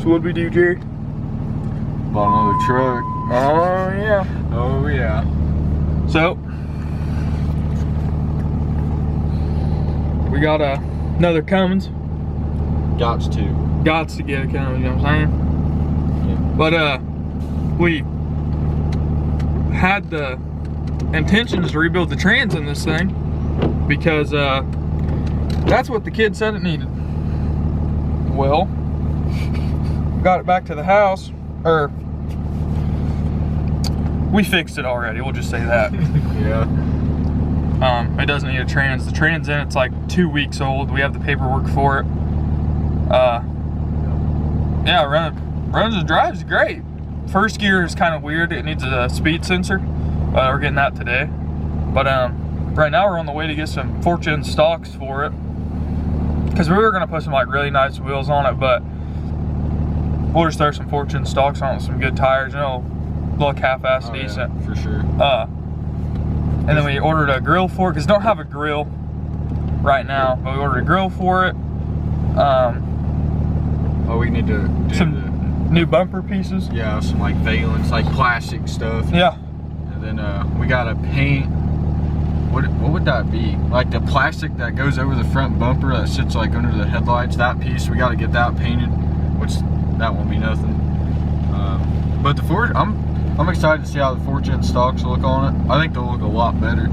what'd we do, Jerry? Bought another truck. Oh, yeah. Oh, yeah. So, we got another Cummins. Gots to get a Cummins, you know what I'm saying? Yeah. But, we had the intentions to rebuild the trans in this thing because, that's what the kid said it needed. Well, got it back to the house, or we fixed it already, we'll just say that. Yeah. It doesn't need a trans. The trans in it's like 2 weeks old. We have the paperwork for it. Yeah, runs and drives great. First gear is kind of weird. It needs a speed sensor. We're getting that today. But right now we're on the way to get some Fortune stocks for it. Because we were gonna put some like really nice wheels on it, but we'll just throw some Fortune stocks on it with some good tires, you know, look half-assed decent. Yeah, for sure. And then we ordered a grill for it, because don't have a grill right now, but we ordered a grill for it. Oh, we need to do some new bumper pieces. Yeah, some like valence, like plastic stuff. Yeah. And then we gotta paint. What would that be? Like the plastic that goes over the front bumper that sits like under the headlights. That piece, we gotta get that painted. Which that won't be nothing. But the Ford, I'm excited to see how the Fortune stocks look on it. I think they'll look a lot better.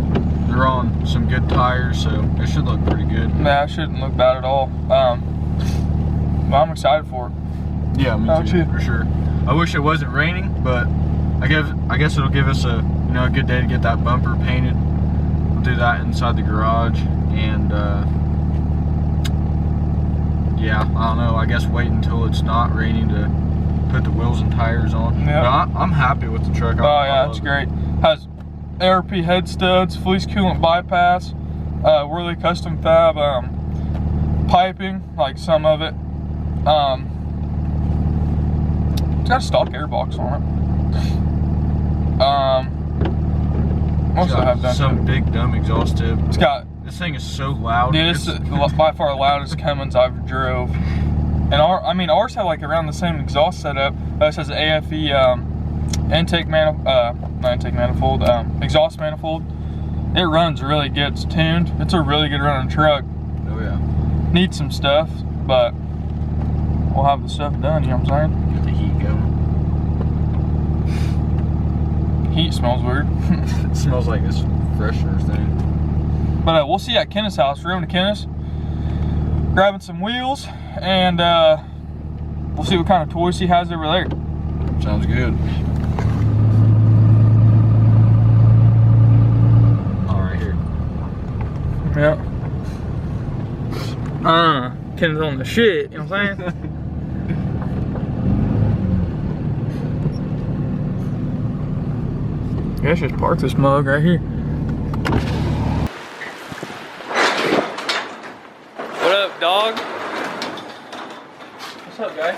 They're on some good tires, so it should look pretty good. Yeah, it shouldn't look bad at all. Well, I'm excited for it. Yeah, me too, for sure. I wish it wasn't raining, but I guess it'll give us a a good day to get that bumper painted. We'll do that inside the garage, and yeah, I don't know. I guess wait until it's not raining to put the wheels and tires on. Yeah. But I'm happy with the truck. Oh yeah, it's great. Has ARP head studs, fleece coolant bypass, Whirly custom fab piping, like some of it. It's got a stock airbox on it. Also have that some big dumb exhaust tip. It's got. This thing is so loud. Dude, it's by far the loudest Cummins I've drove. And ours have like around the same exhaust setup. It says AFE exhaust manifold. It runs really good. It's tuned. It's a really good running truck. Oh yeah. Needs some stuff, but we'll have the stuff done. You know what I'm saying? Get the heat going. Heat smells weird. It smells like this freshener thing. But we'll see you at Kenneth's house. We're going to Kenneth's, grabbing some wheels, and we'll see what kind of toys he has over there. Sounds good. All right, here. Yeah. Kenneth's on the shit, you know what I'm saying? Let's just park this mug right here. What up, dog? What's up, guy?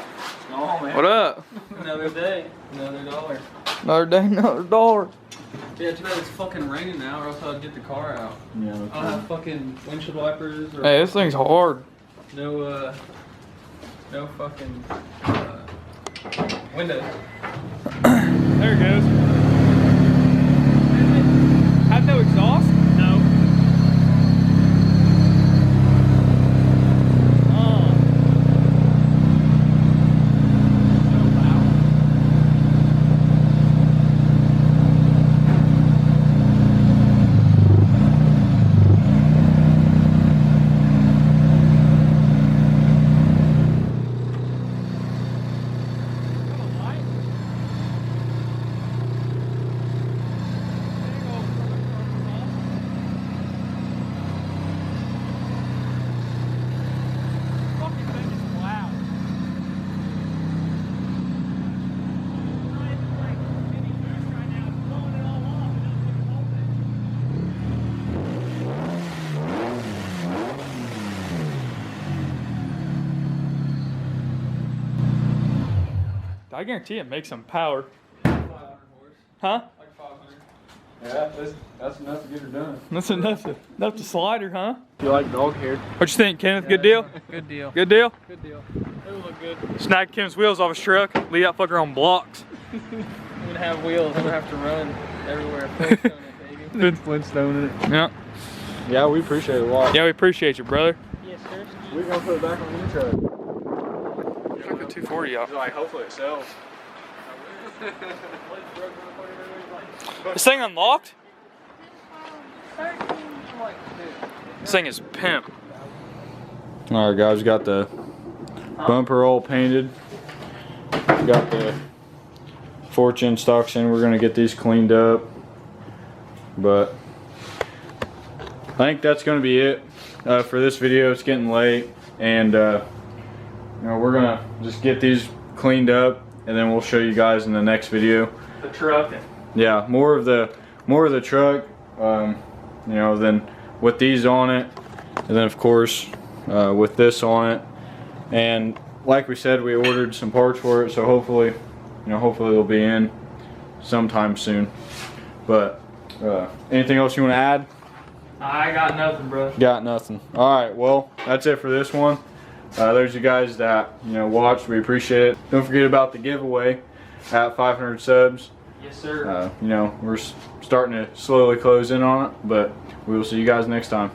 Oh, man. What up? Another day, another dollar. Another day, another dollar. Yeah, too bad it's fucking raining now, or else I'd get the car out. Yeah. I don't have fucking windshield wipers or Hey, this thing's hard. no fucking windows. There it goes. Have no exhaust? No. I guarantee it makes some power. 500 horse. Huh? Like 500. Yeah, that's enough to get her done. That's enough to slide her, huh? You like dog hair? What you think, Kenneth? Good deal? Good deal. Good deal? Good deal. It will look good. Snag Kenneth's wheels off his truck. Leave that fucker on blocks. I'm gonna have wheels. I'm gonna have to run everywhere. Flintstone it, baby. Flintstone it. Yeah. Yeah, we appreciate it a lot. Yeah, we appreciate you, brother. Yes, sir. We're gonna put it back on the truck. Took a 240 off. Like, hopefully it sells. This thing unlocked? This thing is pimp. All right, guys, got the bumper all painted. Got the Fortune stocks in. We're gonna get these cleaned up, but I think that's gonna be it for this video. It's getting late, and you know, we're gonna just get these cleaned up, and then we'll show you guys in the next video. The truck. Yeah, more of the truck, you know, then with these on it, and then of course with this on it. And like we said, we ordered some parts for it, so hopefully, you know, hopefully they'll be in sometime soon. But anything else you want to add? I got nothing, bro. Got nothing. All right, well, that's it for this one. There's you guys that, you know, watched. We appreciate it. Don't forget about the giveaway at 500 subs. Yes, sir. You know, we're starting to slowly close in on it, but we will see you guys next time.